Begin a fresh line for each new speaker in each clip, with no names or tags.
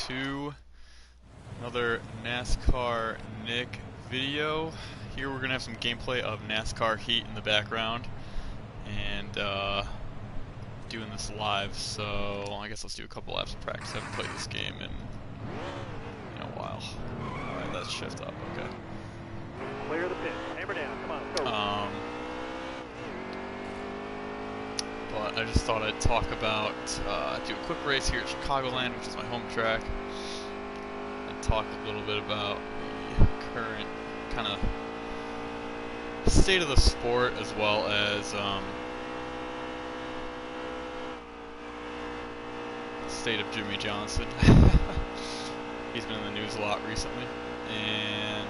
to another NASCAR Nick video. Here we're going to have some gameplay of NASCAR Heat in the background, and doing this live, so I guess let's do a couple laps of practice. I haven't played this game in a while. Alright, let's shift up, okay.
Clear the pit, hammer down, come on, go.
But I just thought I'd talk about, do a quick race here at Chicagoland, which is my home track, and talk a little bit about the current kind of state of the sport, as well as the state of Jimmy Johnson. He's been in the news a lot recently, and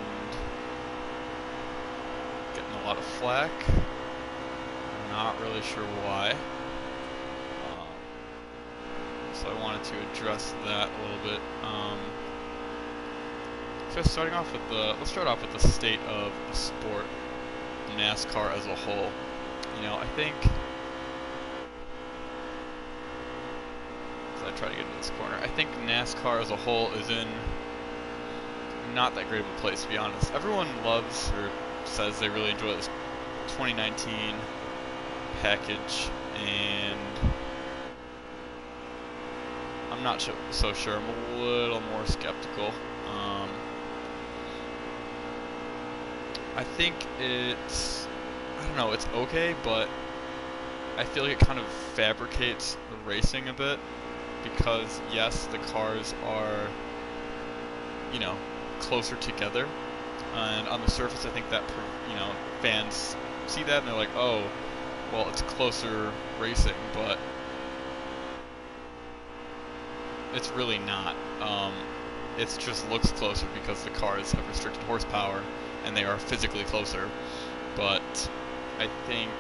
getting a lot of flack. I'm not really sure why. So I wanted to address that a little bit. Just starting off with let's start off with the state of the sport, NASCAR as a whole. I think, as I try to get into this corner, I think NASCAR as a whole is in not that great of a place, to be honest. Everyone loves or says they really enjoy this 2019 package, and I'm not so sure. I'm a little more skeptical. I think it's, I don't know, it's okay, but I feel like it kind of fabricates the racing a bit, because yes, the cars are, closer together, and on the surface I think that, fans see that and they're like, oh, well, it's closer racing, but it's really not. It just looks closer because the cars have restricted horsepower and they are physically closer. But I think,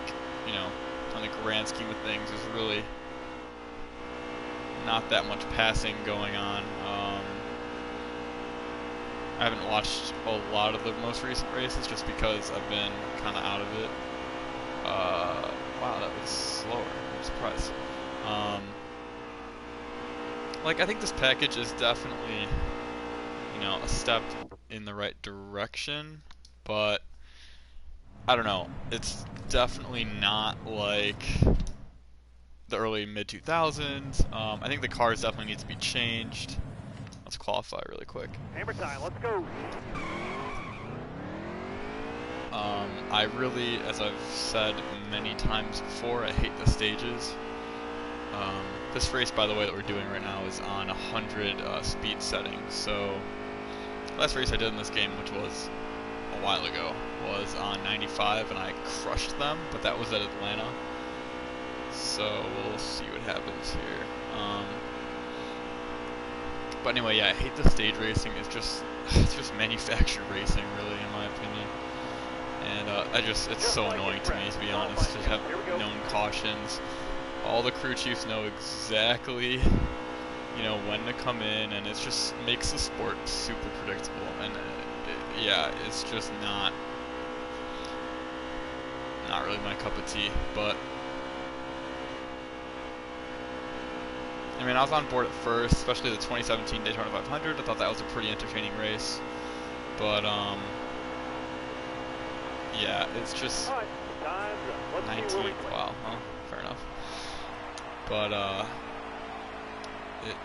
on the grand scheme of things, there's really not that much passing going on. I haven't watched a lot of the most recent races just because I've been kind of out of it. Wow, that was slower. I'm surprised. I think this package is definitely, a step in the right direction, but I don't know. It's definitely not like the early mid-2000s. I think the cars definitely need to be changed. Let's qualify really quick.
Hammer time, let's go.
I really, as I've said many times before, I hate the stages. This race, by the way, that we're doing right now is on 100 speed settings. So, last race I did in this game, which was a while ago, was on 95, and I crushed them, but that was at Atlanta. So, we'll see what happens here. But anyway, yeah, I hate the stage racing. It's just manufactured racing, really, in my opinion. And it's so annoying to me, to be honest, to have known cautions. All the crew chiefs know exactly, when to come in, and it just makes the sport super predictable. And yeah, it's just not really my cup of tea. But I mean, I was on board at first, especially the 2017 Daytona 500. I thought that was a pretty entertaining race, but yeah, it's just 19. Wow, well, fair enough. But it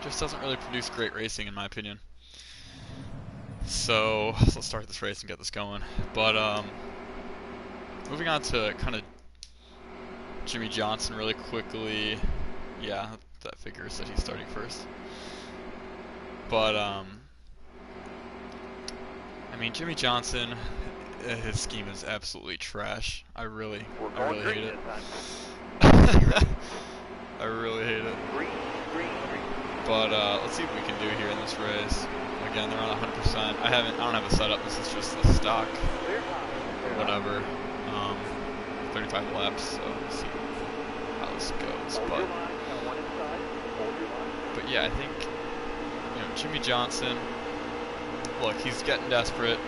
just doesn't really produce great racing, in my opinion. So let's start this race and get this going. But moving on to kind of Jimmy Johnson really quickly. Yeah, that figures that he's starting first. But I mean, Jimmy Johnson, his scheme is absolutely trash. I really hate it. I really hate it. But let's see what we can do here in this race. Again, they're on 100%. I don't have a setup. This is just the stock, whatever. 35 laps. So let's see how this goes. But yeah, I think Jimmy Johnson. Look, he's getting desperate.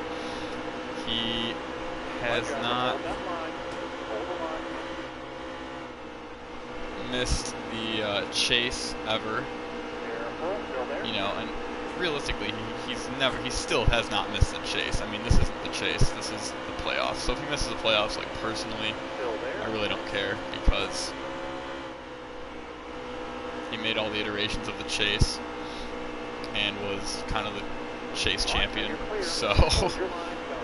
He has not missed the chase ever. You know, and realistically, he still has not missed the chase. I mean, this isn't the chase, this is the playoffs. So if he misses the playoffs, like personally, I really don't care because he made all the iterations of the chase and was kind of the chase champion. So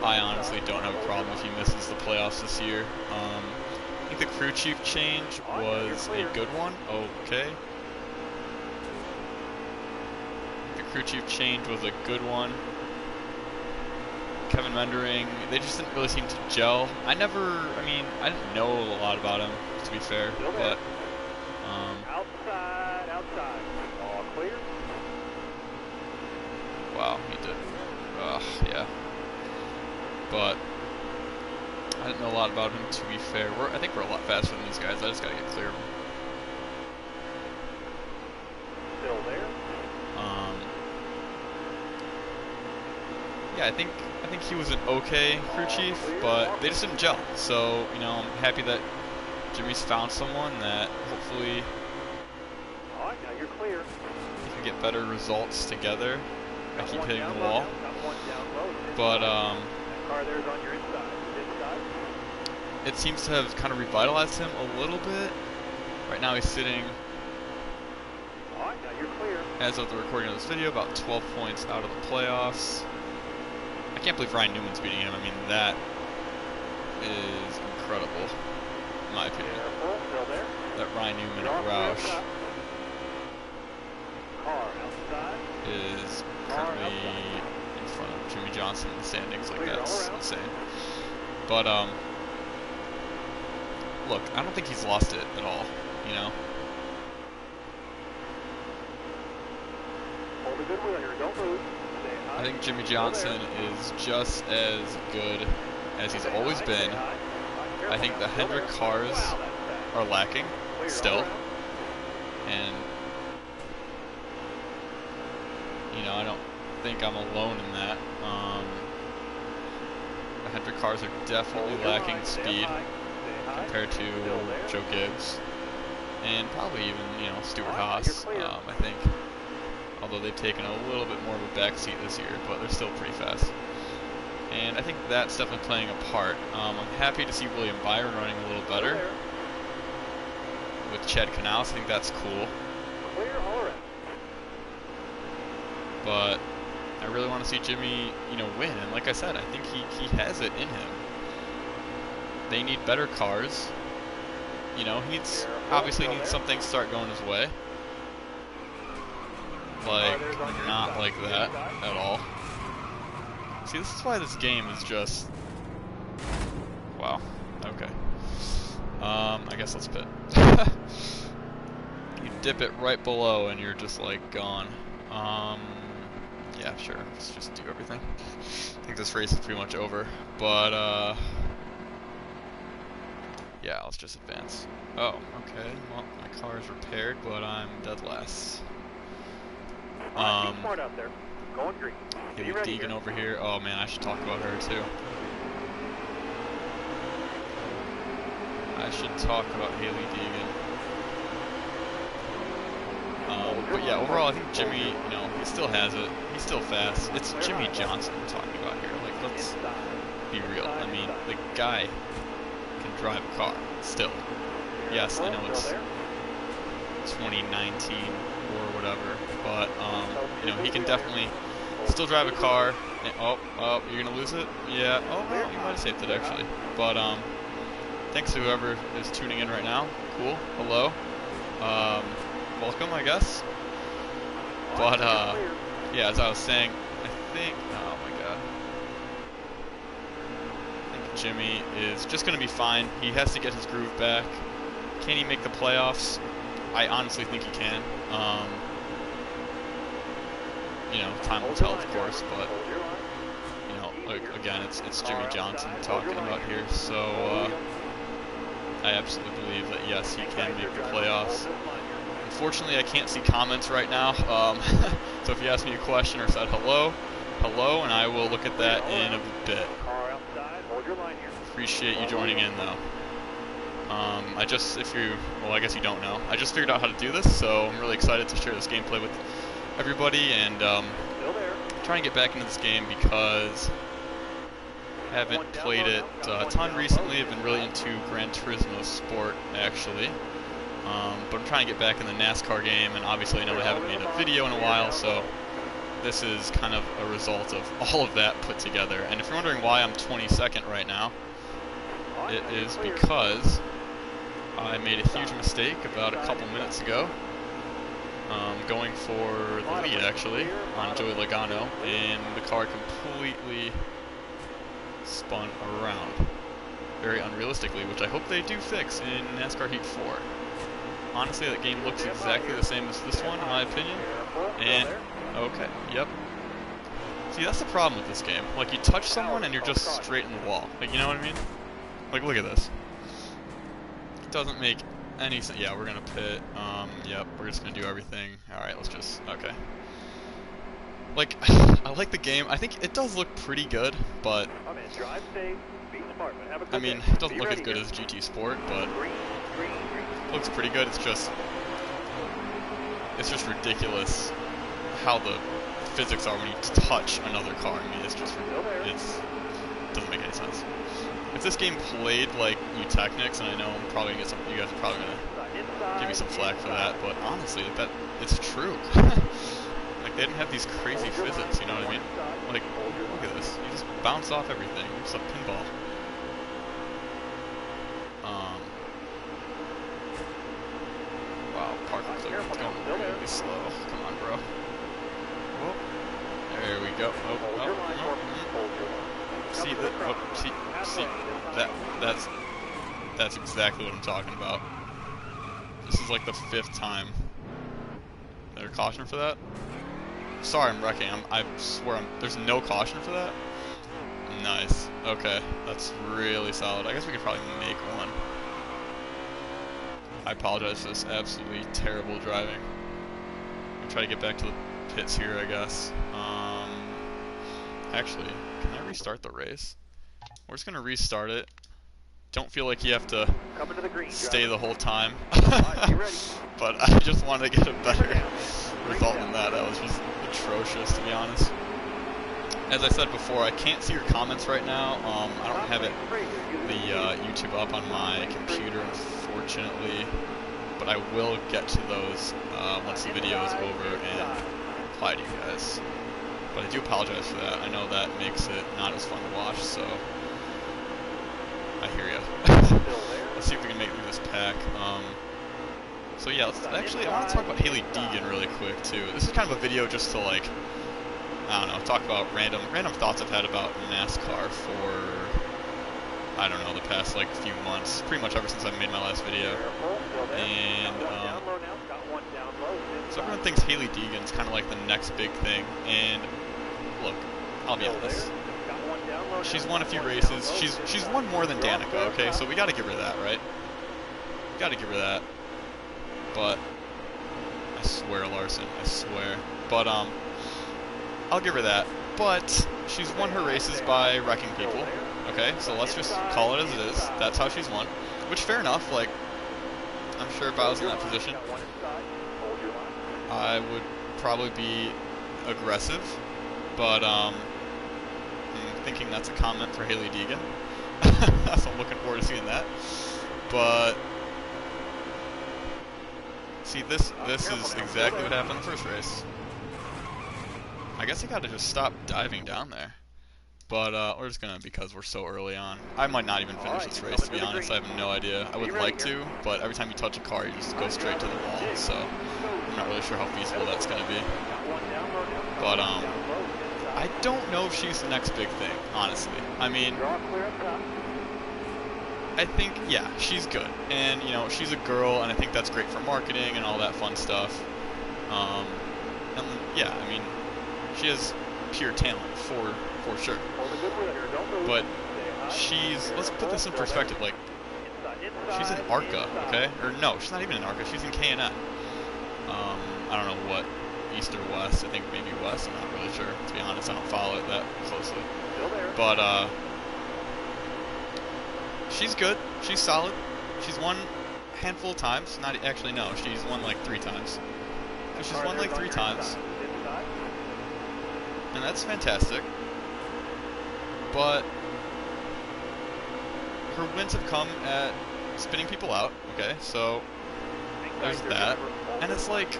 I honestly don't have a problem if he misses the playoffs this year. I think the crew chief change was a good one. Okay. The crew chief change was a good one. Kevin Mendering, they just didn't really seem to gel. I didn't know a lot about him, to be fair, but
outside. All clear.
Wow, he did. Yeah. But I didn't know a lot about him, to be fair. I think we're a lot faster than these guys. I just gotta get clear of them.
Still there.
Yeah, I think he was an okay crew chief, but they just didn't gel. So, you know, I'm happy that Jimmy's found someone that hopefully
Alright, now you're clear.
he can get better results together. I keep hitting the wall. But
car there's on your inside.
It seems to have kind of revitalized him a little bit. Right now he's sitting,
Alright, now you're clear.
as of the recording of this video, about 12 points out of the playoffs. I can't believe Ryan Newman's beating him. I mean, that is incredible, in my opinion.
Still there.
That Ryan Newman at Roush
Car outside.
is currently in front of Jimmy Johnson in the standings. Like, that's insane. But, look, I don't think he's lost it at all, you know?
Hold a good wheel here. Don't move.
I think Jimmy Johnson is just as good as he's always been. I think the Hendrick cars are lacking still. And, you know, I don't think I'm alone in that. The Hendrick cars are definitely lacking speed compared to Joe Gibbs. And probably even, you know, Stuart Haas, I think. Although they've taken a little bit more of a backseat this year, but they're still pretty fast. And I think that's definitely playing a part. I'm happy to see William Byron running a little better with Chad Canals. I think that's cool. But I really want to see Jimmy, you know, win. And like I said, I think he has it in him. They need better cars. You know, he obviously needs something to start going his way. Like, not like that at all. See, this is why this game is just... Wow. Okay. I guess let's pit. You dip it right below and you're just, like, gone. Yeah, sure. Let's just do everything. I think this race is pretty much over. But, yeah, let's just advance. Oh, okay. Well, my car is repaired, but I'm dead last.
Smart out there. Going green.
Haley Deegan over here. Oh man, I should talk about her too. I should talk about Haley Deegan. But yeah, overall, I think Jimmy, you know, he still has it. He's still fast. It's Jimmy Johnson we're talking about here. Like, let's be real. I mean, the guy can drive a car still. Yes, I know it's 2019 or whatever, but you know, he can definitely still drive a car. And, oh, you're gonna lose it? Yeah. Oh, well, you might have saved it actually. But thanks to whoever is tuning in right now. Cool. Hello. Welcome, I guess. But yeah, as I was saying, I think. Oh my God. I think Jimmy is just gonna be fine. He has to get his groove back. Can he make the playoffs? I honestly think he can. You know, time will tell, of course, but you know, again, it's Jimmy Johnson talking about here, so I absolutely believe that yes, he can make the playoffs. Unfortunately, I can't see comments right now, so if you ask me a question or said hello, and I will look at that in a bit. Appreciate you joining in, though. Well, I guess you don't know, I just figured out how to do this, so I'm really excited to share this gameplay with everybody, and trying to get back into this game because I haven't played it a ton recently. I've been really into Gran Turismo Sport, actually. But I'm trying to get back in the NASCAR game, and obviously I know I haven't made a video in a while, so this is kind of a result of all of that put together. And if you're wondering why I'm 22nd right now, it is because I made a huge mistake about a couple minutes ago, going for the lead actually on Joey Logano, and the car completely spun around very unrealistically, which I hope they do fix in NASCAR Heat 4. Honestly, that game looks exactly the same as this one, in my opinion. And, okay, yep. See, that's the problem with this game. Like, you touch someone and you're just straight in the wall. Like, you know what I mean? Like, look at this. It doesn't make any sense. Yeah, we're gonna pit. Yep, we're just gonna do everything. Alright, let's just, okay. Like, I like the game. I think it does look pretty good, but I mean, it doesn't look as good as GT Sport, but it looks pretty good. It's just ridiculous how the physics are when you touch another car. I mean, it doesn't make any sense. If this game played like Technics, and I know I'm probably gonna get you guys are probably gonna give me some flack for that, but honestly, it's true. Like, they didn't have these crazy physics, you know what I mean? Like, look at this. You just bounce off everything. You're just a pinball. Wow, parking clip is going really slow. Come on, bro. Whoa. There we go. See that? See that's exactly what I'm talking about. This is like the 5th time. Is there a caution for that? Sorry, I'm wrecking. I swear there's no caution for that? Nice. Okay, that's really solid. I guess we could probably make one. I apologize for this absolutely terrible driving. I'll try to get back to the pits here, I guess. Actually, can I restart the race? We're just gonna restart it. Don't feel like you have to stay the whole time. But I just wanted to get a better result than that. That was just atrocious, to be honest. As I said before, I can't see your comments right now. I don't have the YouTube up on my computer, unfortunately, but I will get to those once the video is over and reply to you guys. But I do apologize for that. I know that makes it not as fun to watch, so I hear ya. Let's see if we can make it through this pack. So yeah, I want to talk about Hailie Deegan really quick too. This is kind of a video just to, like, I don't know, talk about random thoughts I've had about NASCAR for, I don't know, the past like few months, pretty much ever since I made my last video. And so everyone thinks Hailie Deegan's kind of like the next big thing. And look, I'll be honest. She's won a few races. She's won more than Danica, okay? So we got to give her that, right? Got to give her that. But I swear, Larson, I swear. But I'll give her that. But she's won her races by wrecking people. Okay, so let's just call it as it is. That's how she's won. Which, fair enough. Like, I'm sure if I was in that position, I would probably be aggressive. But I'm thinking that's a comment for Hailie Deegan. So I'm looking forward to seeing that. But see, this is exactly what happened in the first race. I guess I gotta just stop diving down there. But we're just gonna, because we're so early on. I might not even finish this race, to be honest. I have no idea. I would like to, but every time you touch a car, you just go straight to the wall. So I'm not really sure how feasible that's gonna be. But I don't know if she's the next big thing, honestly. I mean, I think, yeah, she's good. And, you know, she's a girl, and I think that's great for marketing and all that fun stuff. And, yeah, I mean, she has pure talent, for sure. But let's put this in perspective, like, she's in ARCA, okay? Or no, she's not even in ARCA, she's in K&N. I don't know what, East or West, I think maybe West, I'm not really sure, to be honest, I don't follow it that closely. But, she's good, she's solid. she's won a handful of times. Not actually, no, she's won like 3 times. So she's won like 3 times, and that's fantastic. But her wins have come at spinning people out. Okay, so there's that, and it's like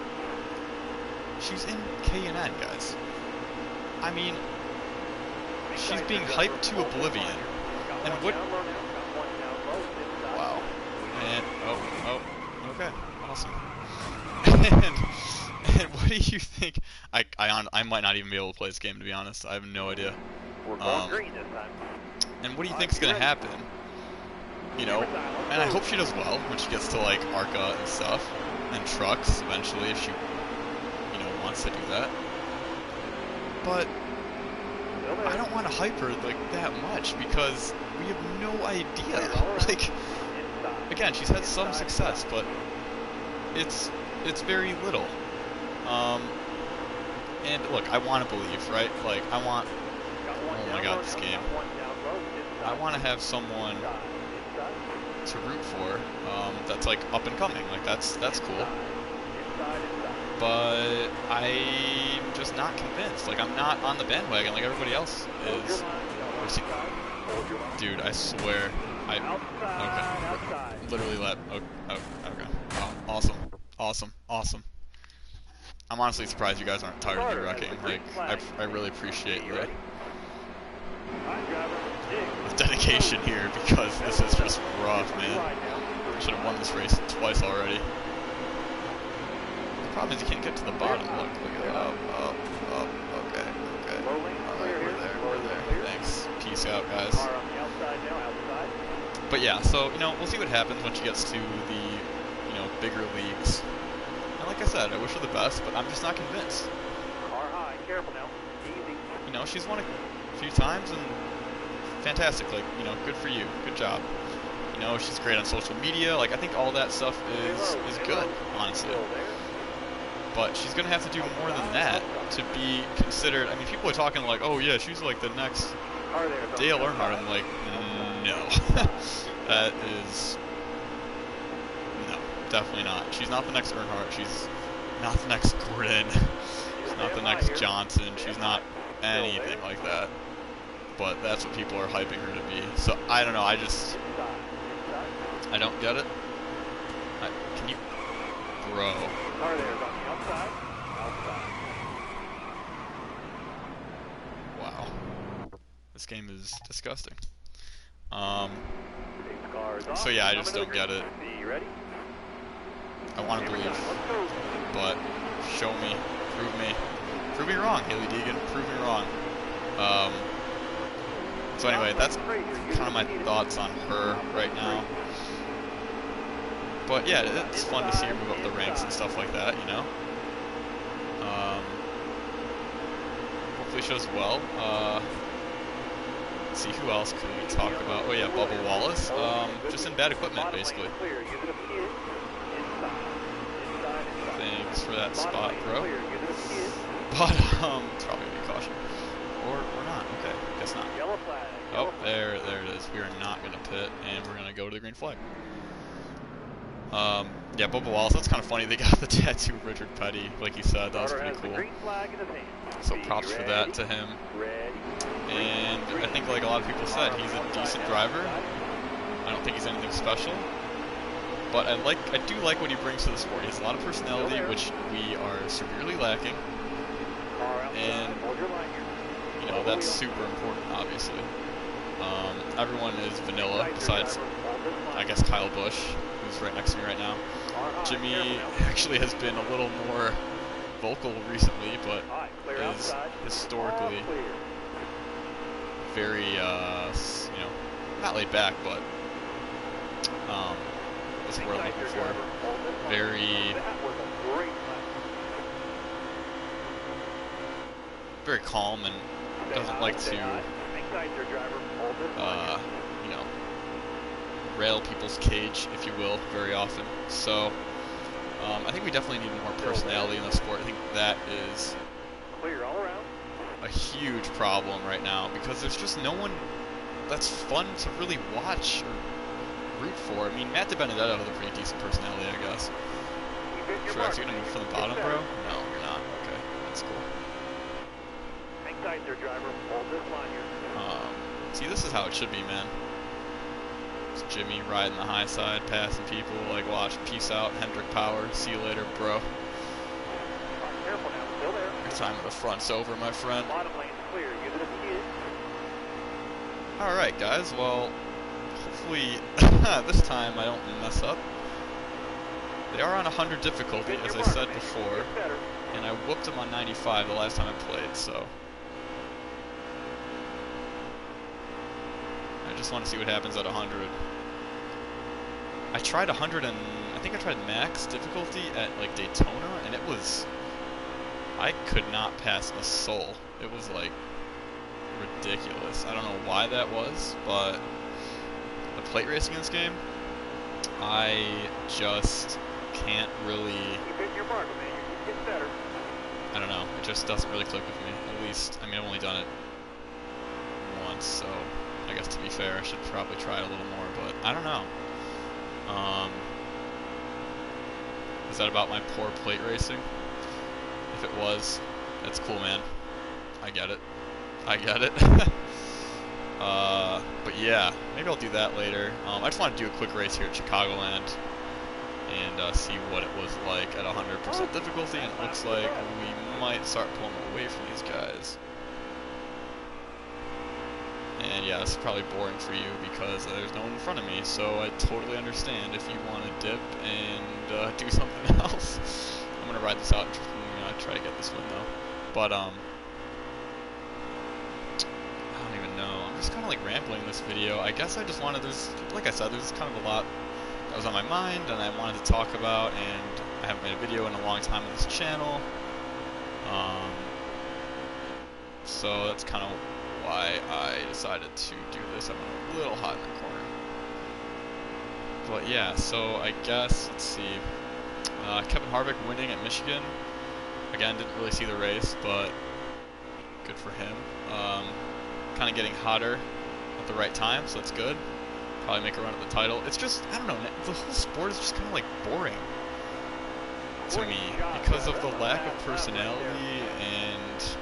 she's in K&N, guys. I mean, she's being hyped to oblivion. And what? Wow. And okay, awesome. and what do you think? I might not even be able to play this game, to be honest. I have no idea. And what do you think is gonna happen? You know, and I hope she does well when she gets to like ARCA and stuff, and trucks eventually if she, you know, wants to do that. But I don't want to hype her like that much because we have no idea. Like, again, she's had some success, but it's very little. And look, I want to believe, right? Like, I want. Oh my God, this game. I want to have someone to root for that's like up and coming. Like that's cool. But I'm just not convinced. Like, I'm not on the bandwagon like everybody else is. Dude, I swear. Okay. Literally let. Okay. Oh, awesome. I'm honestly surprised you guys aren't tired of me wrecking. Like, I really appreciate the dedication here because this is just rough, man. I should have won this race twice already. The problem is you can't get to the bottom. Look at that. Okay. Alright, we're there. Thanks. Peace out, guys. But yeah, so, you know, we'll see what happens when she gets to the, you know, bigger leagues. And like I said, I wish her the best, but I'm just not convinced. You know, she's won a few times, and fantastic. Like, you know, good for you. Good job. You know, she's great on social media. Like, I think all that stuff is good, honestly. But she's going to have to do more than that to be considered. I mean, people are talking like, oh, yeah, she's like the next Dale Earnhardt. I'm like, no. That is... No, definitely not. She's not the next Earnhardt. She's not the next Gordon. She's not the next Johnson. She's not anything like that. But that's what people are hyping her to be. So, I don't know. I don't get it. Can you... Bro. Wow. This game is disgusting. So yeah, I just don't get it. I want to believe, but show me, prove me wrong, Haley Deegan, prove me wrong. So anyway, that's kind of my thoughts on her right now. But yeah, it's fun to see her move up the ranks and stuff like that, you know. Hopefully she does well. Let's see, who else could we talk about? Oh yeah, Bubba Wallace. Just in bad equipment, basically. Thanks for that spot, bro. But it's probably gonna be caution, or not. Okay, guess not. Oh, there it is. We are not gonna pit, and we're gonna go to the green flag. Yeah, Bubba Wallace, that's kind of funny. They got the tattoo of Richard Petty, like you said. That was pretty cool. So props for that to him. And I think, like a lot of people said, he's a decent driver. I don't think he's anything special. But I do like what he brings to the sport. He has a lot of personality, which we are severely lacking. And, you know, that's super important, obviously. Everyone is vanilla, besides, I guess, Kyle Busch, who's right next to me right now. Jimmy actually has been a little more vocal recently, but is historically very, you know, not laid back, but, what's the word I'm looking for? Very calm and doesn't like to, you know, rail people's cage, if you will, very often. So, I think we definitely need more personality in the sport. I think that is a huge problem right now because there's just no one that's fun to really watch or root for. I mean, Matt DiBenedetto has a pretty decent personality, I guess. Truex, you're gonna move from the bottom, bro? No, you're not. Okay, that's cool.
Hang tight there, driver. Hold this line here.
See, this is how it should be, man. It's Jimmy riding the high side, passing people. Like, watch, peace out, Hendrick Power. See you later, bro.
Careful now, still there.
Your time at the front's over, my friend.
Bottom lane's clear. Give it a skid.
All right, guys. Well, hopefully this time I don't mess up. They are on 100 difficulty, as I said before, and I whooped them on 95 the last time I played, so I just want to see what happens at 100. I tried 100 and I think I tried max difficulty at like Daytona, and it was, I could not pass a soul. It was like ridiculous. I don't know why that was, but the plate racing in this game, I just can't really,
Keep hitting your mark, man. You're getting better.
I don't know, it just doesn't really click with me, at least. I mean, I've only done it once, so I guess to be fair, I should probably try it a little more, but I don't know. Is that about my poor plate racing? If it was, that's cool, man. I get it. I get it. But yeah, maybe I'll do that later. I just want to do a quick race here at Chicagoland and see what it was like at 100% difficulty, and it looks like we might start pulling away from these guys. And yeah, this is probably boring for you because there's no one in front of me, so I totally understand if you want to dip and do something else. I'm going to ride this out and try to get this win though. But I don't even know. I'm just kind of like rambling in this video. I guess I just wanted, like I said, there's kind of a lot that was on my mind and I wanted to talk about, and I haven't made a video in a long time on this channel. So that's kind of why I decided to do this. I'm a little hot in the corner. But yeah, so I guess, let's see. Kevin Harvick winning at Michigan. Again, didn't really see the race, but good for him. Kind of getting hotter at the right time, so that's good. Probably make a run at the title. It's just, I don't know, the whole sport is just kind of like boring to me because of the lack of personality, and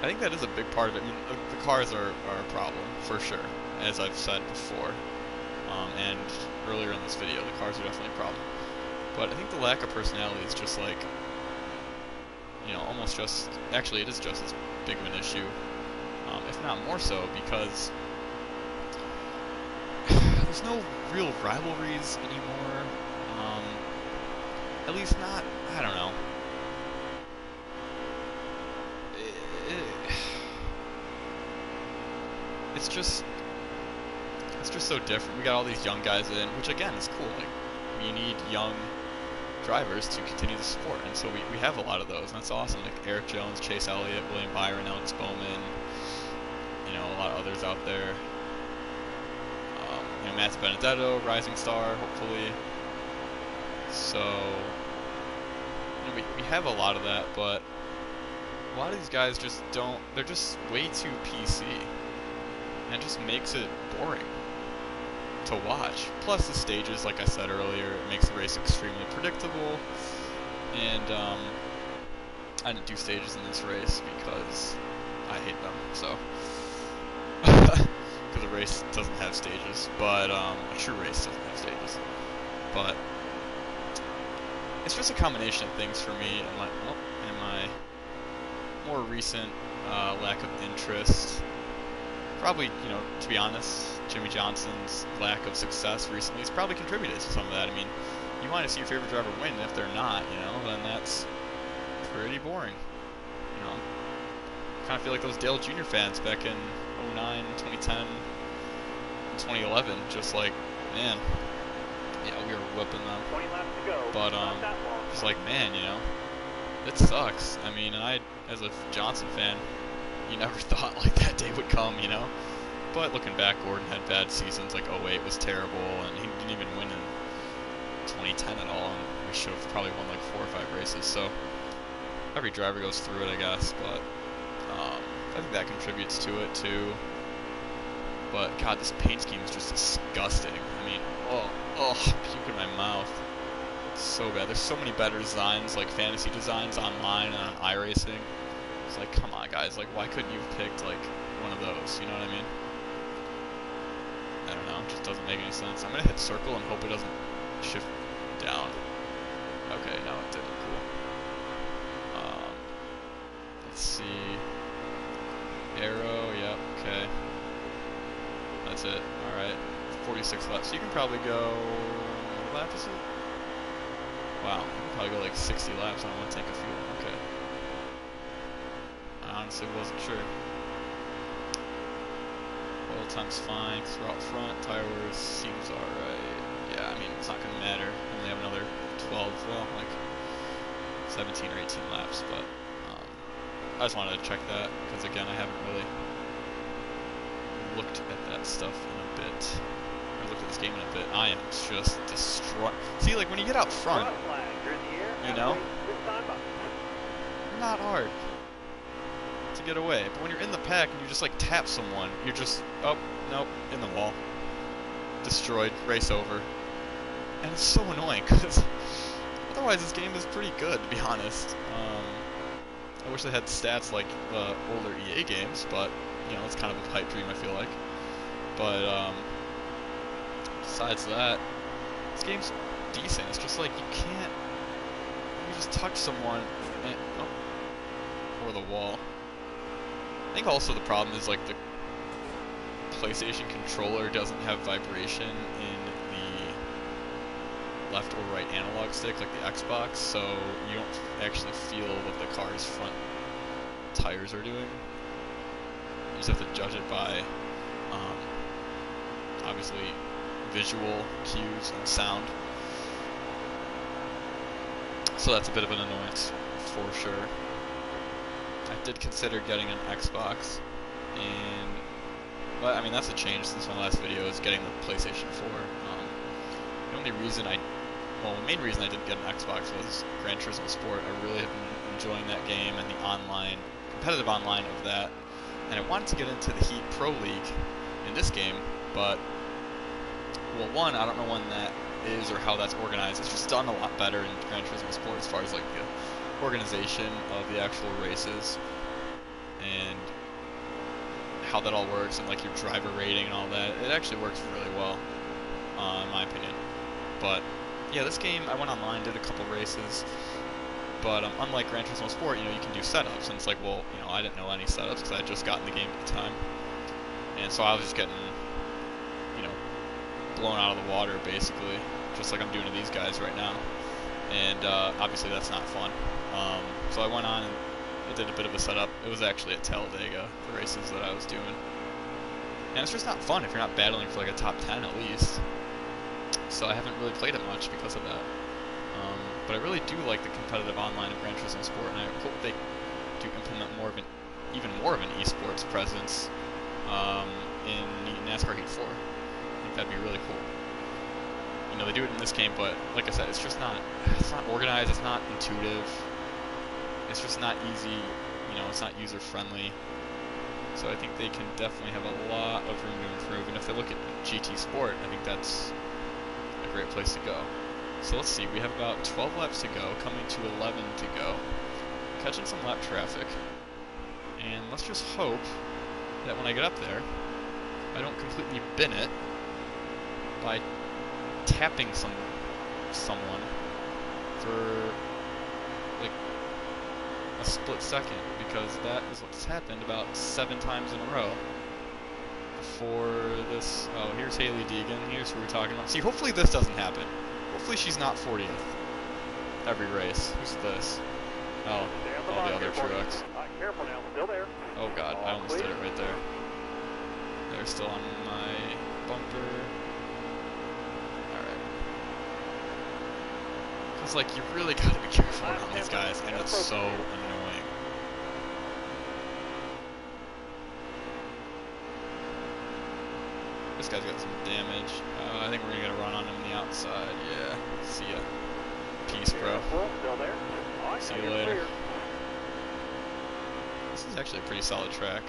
I think that is a big part of it. I mean, the cars are a problem, for sure, as I've said before. And earlier in this video, the cars are definitely a problem. But I think the lack of personality is just like, you know, almost just, actually it is just as big of an issue, if not more so, because there's no real rivalries anymore. At least not, I don't know. It's just so different. We got all these young guys in, which again is cool. Like, we need young drivers to continue the sport, and so we have a lot of those, and that's awesome. Like Eric Jones, Chase Elliott, William Byron, Alex Bowman, you know, a lot of others out there. You know, Matt Benedetto, rising star, hopefully. So, you know, we have a lot of that, but a lot of these guys just don't. They're just way too PC, and it just makes it boring to watch. Plus the stages, like I said earlier, it makes the race extremely predictable, and I didn't do stages in this race because I hate them, so because the race doesn't have stages, but a true race doesn't have stages, but it's just a combination of things for me, and my more recent lack of interest. Probably, you know, to be honest, Jimmy Johnson's lack of success recently has probably contributed to some of that. I mean, you want to see your favorite driver win, and if they're not, you know, then that's pretty boring. You know, kind of feel like those Dale Jr. fans back in 09, 2010, and 2011, just like, man, yeah, we were whipping them.
20 laps to go.
But, just like, man, you know, it sucks. I mean, and I, as a Johnson fan, you never thought like that day would come, you know? But looking back, Gordon had bad seasons, like 08 was terrible, and he didn't even win in 2010 at all, and we should have probably won like 4 or 5 races, so every driver goes through it, I guess, but I think that contributes to it too. But God, this paint scheme is just disgusting. I mean, puke in my mouth. It's so bad. There's so many better designs, like fantasy designs online and on iRacing. It's like, come on, guys. Like, why couldn't you have picked like one of those? You know what I mean? I don't know. It just doesn't make any sense. I'm gonna hit circle and hope it doesn't shift down. Okay, no, it didn't. Cool. Let's see. Arrow. Yep. Okay. That's it. Alright. 46 laps. So you can probably go... What lap is it? Wow. You can probably go like 60 laps on one tank of fuel. Okay. I honestly wasn't sure. Oil time's fine. Throughout front. Tire wear seems alright. Yeah, I mean, it's not going to matter. We only have another 12, well, like 17 or 18 laps, but I just wanted to check that, because again, I haven't really looked at that stuff in a bit, or looked at this game in a bit. I am just destroyed. See, like, when you get out front, you know, not hard to get away, but when you're in the pack and you just, like, tap someone, you're just, oh, nope, in the wall. Destroyed, race over. And it's so annoying, because otherwise this game is pretty good, to be honest. I wish they had stats like the older EA games, but, you know, it's kind of a pipe dream, I feel like. But, besides that, this game's decent. It's just like, you can't, you just touch someone, and, oh, or the wall. I think also the problem is, like, the PlayStation controller doesn't have vibration in the left or right analog stick like the Xbox, so you don't actually feel what the car's front tires are doing. You just have to judge it by obviously visual cues and sound. So that's a bit of an annoyance for sure. I did consider getting an Xbox, and but I mean that's a change since my last video is getting the PlayStation 4. The only reason the main reason I didn't get an Xbox was Gran Turismo Sport. I really have been enjoying that game and the competitive online of that. And I wanted to get into the Heat Pro League in this game, but, well, one, I don't know when that is or how that's organized. It's just done a lot better in Gran Turismo Sport as far as, like, the organization of the actual races and how that all works and, like, your driver rating and all that. It actually works really well, in my opinion. But yeah, this game, I went online, did a couple races, but unlike Gran Turismo Sport, you know, you can do setups, and it's like, well, you know, I didn't know any setups because I had just gotten the game at the time, and so I was just getting, you know, blown out of the water, basically, just like I'm doing to these guys right now, and obviously that's not fun. So I went on and I did a bit of a setup. It was actually at Talladega, the races that I was doing, and it's just not fun if you're not battling for like a top 10 at least. So I haven't really played it much because of that. But I really do like the competitive online of Gran Turismo Sport, and I hope they do implement even more of an esports presence in NASCAR Heat 4. I think that'd be really cool. You know, they do it in this game, but like I said, it's not organized, it's not intuitive, it's just not easy, you know, it's not user-friendly. So I think they can definitely have a lot of room to improve, and if they look at GT Sport, I think that's a great place to go. So let's see, we have about 12 laps to go, coming to 11 to go, catching some lap traffic, and let's just hope that when I get up there, I don't completely bin it by tapping someone for like a split second, because that is what's happened about 7 times in a row. For this, oh, here's Haley Deegan, here's who we're talking about. See, hopefully this doesn't happen. Hopefully she's not 40th every race. Who's this? Oh, all the other trucks.
Careful now, still there.
Oh god, I almost did it right there. They're still on my bumper. Alright. Because, like, you really gotta be careful around these guys, and it's so annoying. This guy's got some damage. I think we're gonna get a run on him on the outside. Yeah. See ya. Peace, bro. See you later. This is actually a pretty solid track.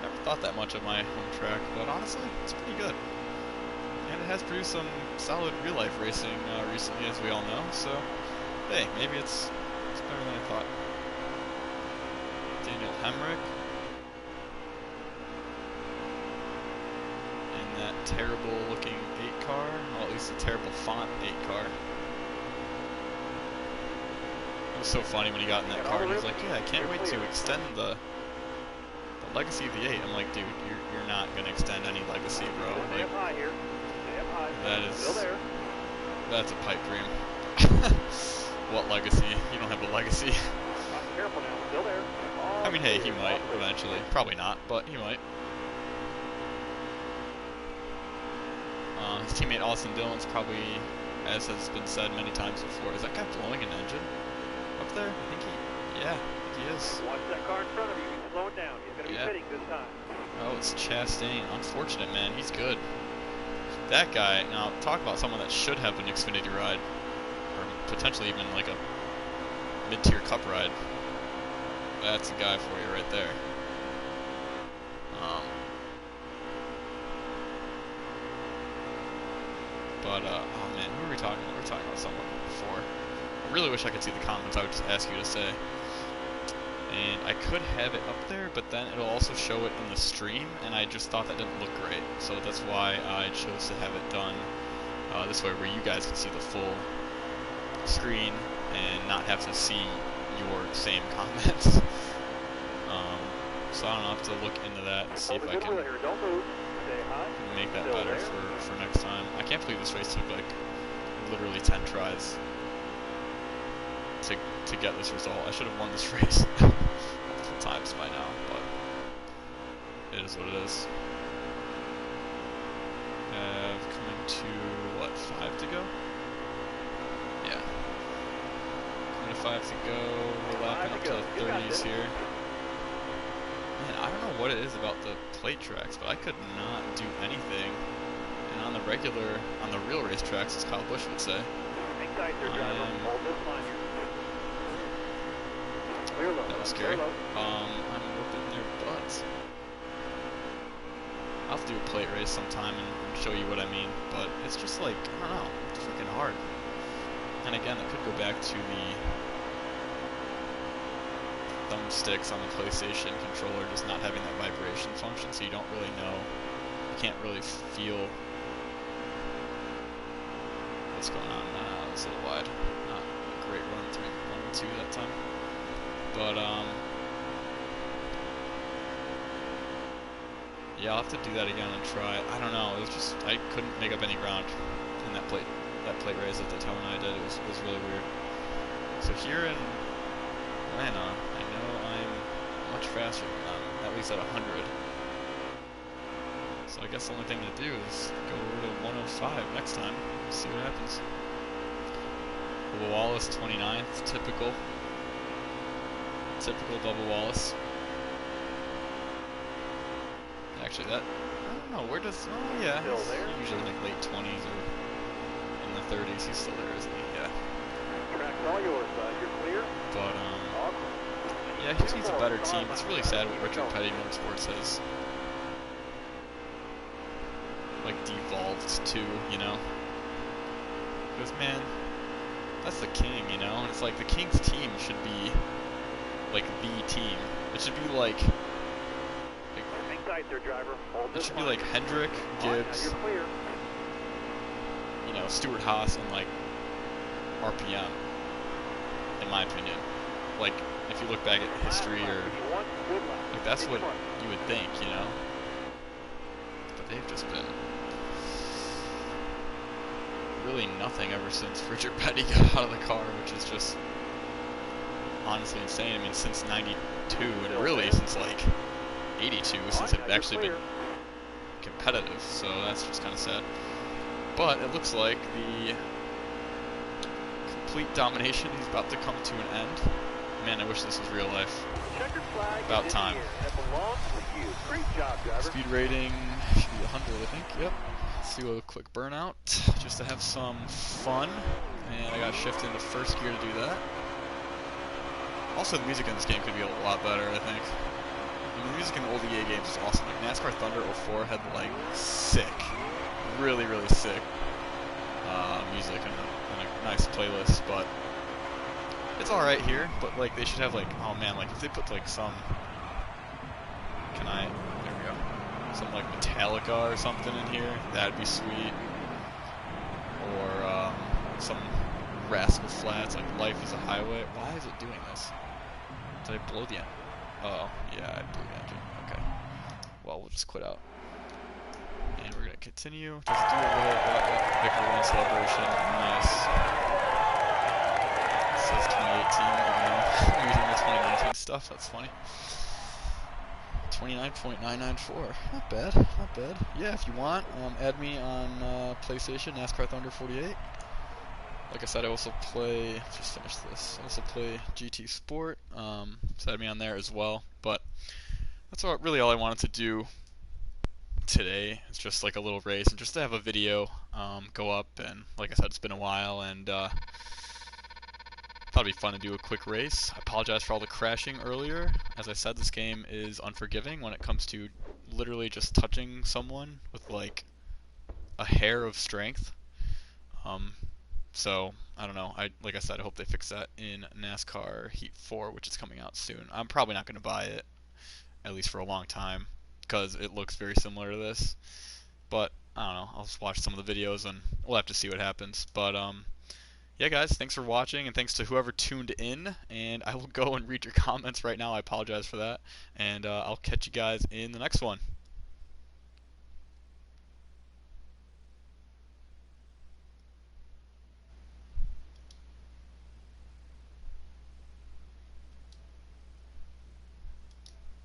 Never thought that much of my home track, but honestly, it's pretty good. And it has produced some solid real-life racing recently, as we all know, so hey, maybe it's better than I thought. Daniel Hemrick. And that terrible-looking 8 car, well, at least a terrible font 8 car. It was so funny when he got in that car, and he was like, yeah, I can't wait to extend the legacy of the 8. I'm like, dude, you're not going to extend any legacy, bro. Like, that's a pipe dream. What legacy? You don't have a legacy. I mean, hey, he might eventually. Probably not, but he might. His teammate Austin Dillon's probably, as has been said many times before, is that guy blowing an engine up there? I think he is.
Watch that car in front of you. He's slowing down. He's going to be pitting this time.
Oh, it's Chastain. Unfortunate, man. He's good. That guy, now talk about someone that should have an Xfinity ride, or potentially even like a mid-tier cup ride. That's a guy for you right there. Oh man, who are we talking about? We were talking about someone before. I really wish I could see the comments. I would just ask you to say. And I could have it up there, but then it'll also show it in the stream, and I just thought that didn't look great. So that's why I chose to have it done this way, where you guys can see the full screen and not have to see your same comments. So I don't know, I'll have to look into that and see if I can make that better for next time. I can't believe this race took like literally 10 tries to get this result. I should have won this race multiple times by now, but it is what it is. Coming to, what, 5 to go? Yeah. Coming to 5 to go, we're lapping up to the 30s here. Man, I don't know what it is about the plate tracks, but I could not do anything. And on the real race tracks, as Kyle Busch would say, that was scary. I'm whooping their butts. I'll have to do a plate race sometime and show you what I mean, but it's just like, I don't know, it's freaking hard. And again, it could go back to the thumbsticks on the PlayStation controller just not having that vibration function, so you don't really know, you can't really feel what's going on. It was a little wide. Not a great run through 1 and 2 that time. But, yeah, I'll have to do that again and try. I don't know, it was just, I couldn't make up any ground in that plate race that the Tone and I did. It was really weird. So here in Atlanta, I know I'm much faster than them, at least at 100. So I guess the only thing to do is go to 105 next time, see what happens. Bubba Wallace, 29th, typical Bubba Wallace. Actually, that, I don't know, where does, oh yeah, he's usually like late 20s or in the 30s, he's still there, isn't he? Yeah.
Track's all yours, you're clear.
But, yeah, he just needs a better team. It's really sad what Richard Petty Motorsports has, like, devolved to, you know? Because, man, that's the king, you know? And it's like, the king's team should be, like, the team. It should be like it should be like Hendrick, Gibbs, you know, Stuart Haas, and like RPM, in my opinion. Like, if you look back at history, or like, that's what you would think, you know. But they've just been really nothing ever since Richard Petty got out of the car, which is just honestly insane. I mean, since '92, and really since like '82, since they've actually been competitive. So that's just kind of sad. But it looks like the complete domination is about to come to an end. Man, I wish this was real life. About time. Speed rating should be 100, I think. Yep. Let's do a quick burnout just to have some fun. And I got to shift into first gear to do that. Also, the music in this game could be a lot better, I think. the music in old EA games is awesome. Like NASCAR Thunder 04 had like sick, really sick music and a nice playlist, but it's all right here. But like they should have like, oh man, like if they put like some, there we go, some like Metallica or something in here, that'd be sweet. Or some Rascal Flatts, like Life is a Highway. Why is it doing this? Did I blow the engine? Oh, yeah, I blew the engine. Okay. Well, we'll just quit out. And we're going to continue. Just do a little Victory Lane celebration. Nice. It says 2018, even though I'm using the 2019 stuff. That's funny. 29.994. Not bad. Not bad. Yeah, if you want, add me on PlayStation, NASCAR Thunder 48. Like I said, I also play, just finished this, I also play GT Sport, so add me on there as well. But that's really all I wanted to do today. It's just like a little race, and just to have a video go up, and like I said, it's been a while, and thought it'd be fun to do a quick race. I apologize for all the crashing earlier. As I said, this game is unforgiving when it comes to literally just touching someone with like a hair of strength. So, I don't know. Like I said, I hope they fix that in NASCAR Heat 4, which is coming out soon. I'm probably not going to buy it, at least for a long time, because it looks very similar to this. But, I don't know. I'll just watch some of the videos, and we'll have to see what happens. But, yeah, guys, thanks for watching, and thanks to whoever tuned in. And I will go and read your comments right now. I apologize for that. And I'll catch you guys in the next one.